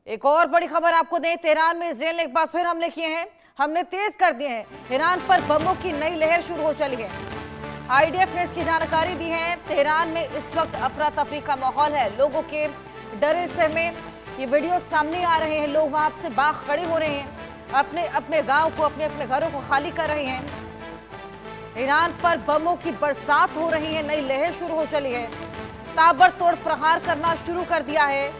एक और बड़ी खबर आपको दें, तेहरान में इजरायल ने एक बार फिर हमले किए हैं। हमने तेज कर दिए हैं। ईरान पर बमों की नई लहर शुरू हो चली है। आईडीएफ ने इसकी जानकारी दी है। तेहरान में इस वक्त अफरा तफरी का माहौल है। लोगों के डरे सहमे ये वीडियो सामने आ रहे हैं। लोग वहां से बाग खड़े हो रहे हैं, अपने अपने गांव को, अपने अपने घरों को खाली कर रहे हैं। ईरान पर बमों की बरसात हो रही है। नई लहर शुरू हो चली है। ताबड़तोड़ प्रहार करना शुरू कर दिया है।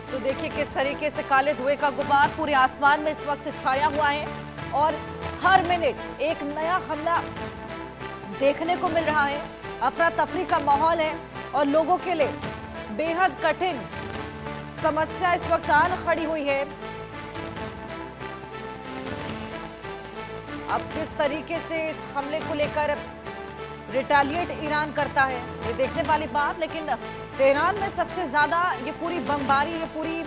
तो देखिए किस तरीके से काले धुएं का गुबार पूरे आसमान में इस वक्त छाया हुआ है और हर मिनट एक नया हमला देखने को मिल रहा है। अफरा तफरी का माहौल है और लोगों के लिए बेहद कठिन समस्या इस वक्त आन खड़ी हुई है। अब किस तरीके से इस हमले को लेकर रिटेलिएट ईरान करता है ये देखने वाली बात। लेकिन तेहरान में सबसे ज्यादा ये पूरी बमबारी, ये पूरी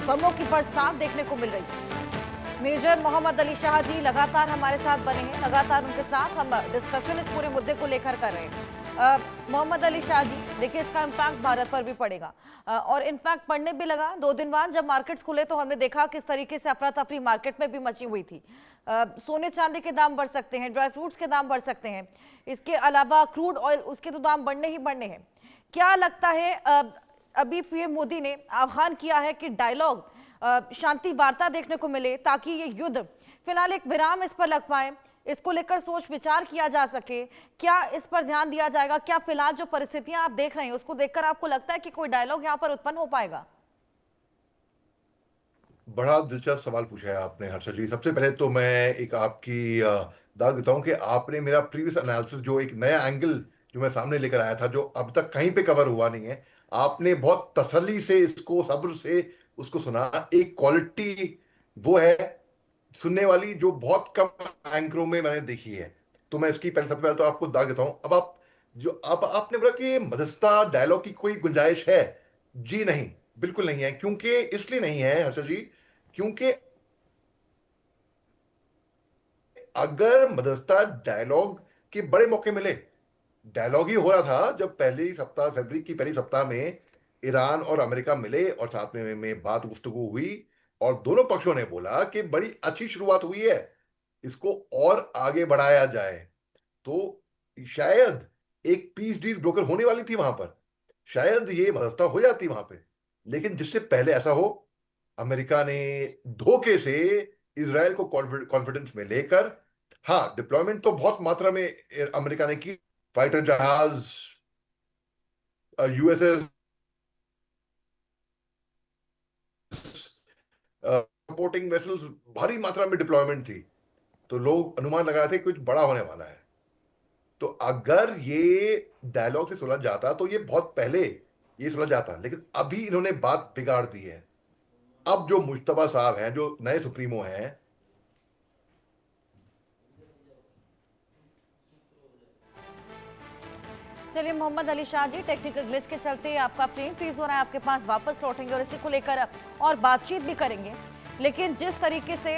बमों की बरसात देखने को मिल रही है। मेजर मोहम्मद अली शाह जी लगातार हमारे साथ बने हैं, लगातार उनके साथ हम डिस्कशन इस पूरे मुद्दे को लेकर कर रहे हैं। मोहम्मद अली शाह जी, देखिए इसका इम्पैक्ट भारत पर भी पड़ेगा और इनफैक्ट पड़ने भी लगा। 2 दिन बाद जब मार्केट्स खुले तो हमने देखा किस तरीके से अफरा तफरी मार्केट में भी मची हुई थी। सोने चांदी के दाम बढ़ सकते हैं, ड्राई फ्रूट्स के दाम बढ़ सकते हैं, इसके अलावा क्रूड ऑयल उसके तो दाम बढ़ने ही बढ़ने हैं। क्या लगता है, अभी पीएम मोदी ने आह्वान किया है कि डायलॉग, शांति वार्ता देखने को मिले ताकि ये युद्ध फिलहाल एक विराम इस पर लग पाए, इसको लेकर सोच विचार किया जा सके। क्या इस पर ध्यान दिया जाएगा? क्या फिलहाल जो परिस्थितियां आप देख रहे हैं उसको देखकर आपको लगता है कि कोई डायलॉग यहाँ पर उत्पन्न हो पाएगा? बड़ा दिलचस्प सवाल पूछा है आपने हर्षल जी। सबसे पहले तो मैं एक आपकी दाग देता हूं कि आपने मेरा प्रीवियस एनालिसिस, जो एक नया एंगल जो मैं सामने लेकर आया था, जो अब तक कहीं पे कवर हुआ नहीं है, आपने बहुत तसल्ली से इसको, सब्र से उसको सुना। एक क्वालिटी वो है सुनने वाली जो बहुत कम एंकरों में मैंने देखी है। तो मैं इसकी सबसे पहले तो आपको दाग देता हूं। अब आप जो अब आपने बोला कि मध्यस्थता डायलॉग की कोई गुंजाइश है, जी नहीं, बिल्कुल नहीं है। क्योंकि इसलिए नहीं है हर्षल जी, क्योंकि अगर मध्यस्थता डायलॉग के बड़े मौके मिले, डायलॉग ही हो रहा था जब पहली सप्ताह, फरवरी की पहली सप्ताह में ईरान और अमेरिका मिले और साथ में बात गुफ्तगू हुई और दोनों पक्षों ने बोला कि बड़ी अच्छी शुरुआत हुई है, इसको और आगे बढ़ाया जाए। तो शायद एक पीस डील ब्रोकर होने वाली थी वहां पर, शायद ये मध्यस्थता हो जाती वहां पे। लेकिन जिससे पहले ऐसा हो, अमेरिका ने धोखे से इजराइल को कॉन्फिडेंस में लेकर, हाँ डिप्लॉयमेंट तो बहुत मात्रा में अमेरिका ने की, फाइटर जहाज, यूएसएस, सपोर्टिंग वेसल्स, भारी मात्रा में डिप्लॉयमेंट थी। तो लोग अनुमान लगा रहे थे कुछ बड़ा होने वाला है। तो अगर ये डायलॉग से सुलझ जाता तो ये बहुत पहले ये सुलझ जाता, लेकिन अभी इन्होंने बात बिगाड़ दी है। अब जो मुश्तबा साहब हैं, जो नए सुप्रीमो हैं, चलिए मोहम्मद अली शाह जी, टेक्निकल ग्लिच के चलते आपका प्लेन फ्रीज हो रहा है, आपके पास वापस लौटेंगे और इसी को लेकर और बातचीत भी करेंगे। लेकिन जिस तरीके से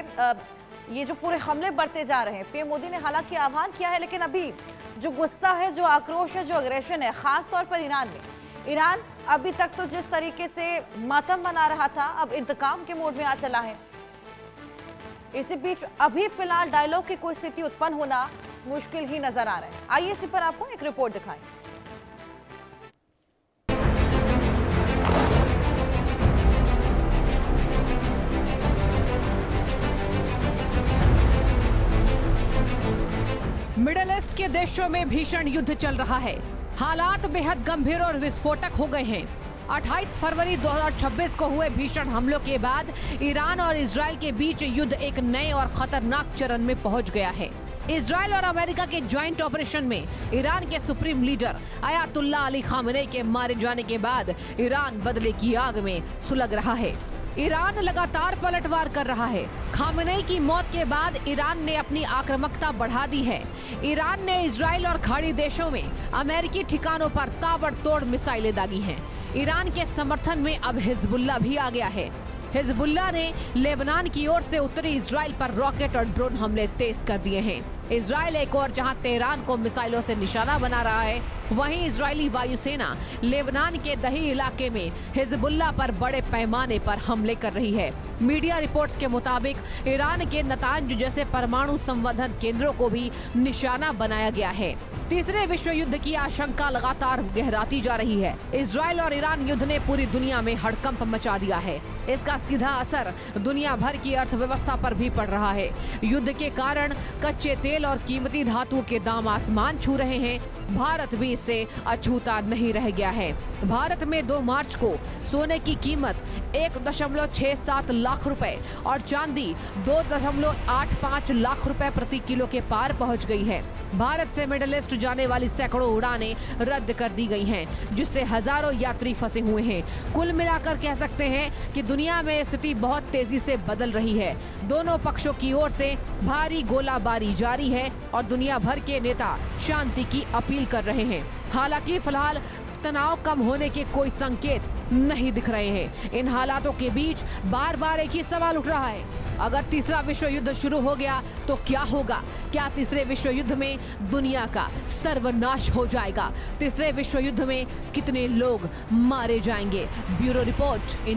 ये जो पूरे हमले बढ़ते जा रहे हैं, पीएम मोदी ने हालांकि आह्वान किया है, लेकिन अभी जो गुस्सा है, जो आक्रोश है, जो अग्रेशन है, खास तौर पर ईरान में, ईरान अभी तक तो जिस तरीके से मातम मना रहा था, अब इंतकाम के मोड में आ चला है। इसी बीच अभी फिलहाल डायलॉग की कोई स्थिति उत्पन्न होना मुश्किल ही नजर आ रहा है। आइए इसी पर आपको एक रिपोर्ट दिखाएं। मिडिल ईस्ट के देशों में भीषण युद्ध चल रहा है। हालात बेहद गंभीर और विस्फोटक हो गए हैं। 28 फरवरी 2026 को हुए भीषण हमलों के बाद ईरान और इजराइल के बीच युद्ध एक नए और खतरनाक चरण में पहुंच गया है। इजराइल और अमेरिका के ज्वाइंट ऑपरेशन में ईरान के supreme leader Ayatollah Ali Khamenei के मारे जाने के बाद ईरान बदले की आग में सुलग रहा है। ईरान लगातार पलटवार कर रहा है। खामेनी की मौत के बाद ईरान ने अपनी आक्रामकता बढ़ा दी है। ईरान ने इजराइल और खाड़ी देशों में अमेरिकी ठिकानों पर ताबड़तोड़ मिसाइलें दागी हैं। ईरान के समर्थन में अब हिजबुल्ला भी आ गया है। हिजबुल्ला ने लेबनान की ओर से उत्तरी इजराइल पर रॉकेट और ड्रोन हमले तेज कर दिए हैं। इजराइल एक और जहां तेहरान को मिसाइलों से निशाना बना रहा है, वहीं इजरायली वायुसेना लेबनान के दही इलाके में हिजबुल्लाह पर बड़े पैमाने पर हमले कर रही है। मीडिया रिपोर्ट्स के मुताबिक ईरान के नतांज जैसे परमाणु संवर्धन केंद्रों को भी निशाना बनाया गया है। तीसरे विश्व युद्ध की आशंका लगातार गहराती जा रही है। इजरायल और ईरान युद्ध ने पूरी दुनिया में हड़कंप मचा दिया है। इसका सीधा असर दुनिया भर की अर्थव्यवस्था पर भी पड़ रहा है। युद्ध के कारण कच्चे तेल और कीमती धातुओं के दाम आसमान छू रहे हैं। भारत भी इससे अछूता नहीं रह गया है। भारत में 2 मार्च को सोने की कीमत 1.67 लाख रुपए और चांदी 2.85 लाख रुपए प्रति किलो के पार पहुंच गई है। भारत से मिडिल ईस्ट जाने वाली सैकड़ों उड़ानें रद्द कर दी गई हैं, जिससे हजारों यात्री फंसे हुए हैं। कुल मिलाकर कह सकते हैं कि दुनिया में स्थिति बहुत तेजी से बदल रही है। दोनों पक्षों की ओर से भारी गोलाबारी जारी है और दुनिया भर के नेता शांति की अपील कर रहे हैं। हालांकि फिलहाल तनाव कम होने के कोई संकेत नहीं दिख रहे हैं। इन हालातों के बीच बार बार एक ही सवाल उठ रहा है, अगर तीसरा विश्व युद्ध शुरू हो गया तो क्या होगा? क्या तीसरे विश्व युद्ध में दुनिया का सर्वनाश हो जाएगा? तीसरे विश्व युद्ध में कितने लोग मारे जाएंगे? Bureau report.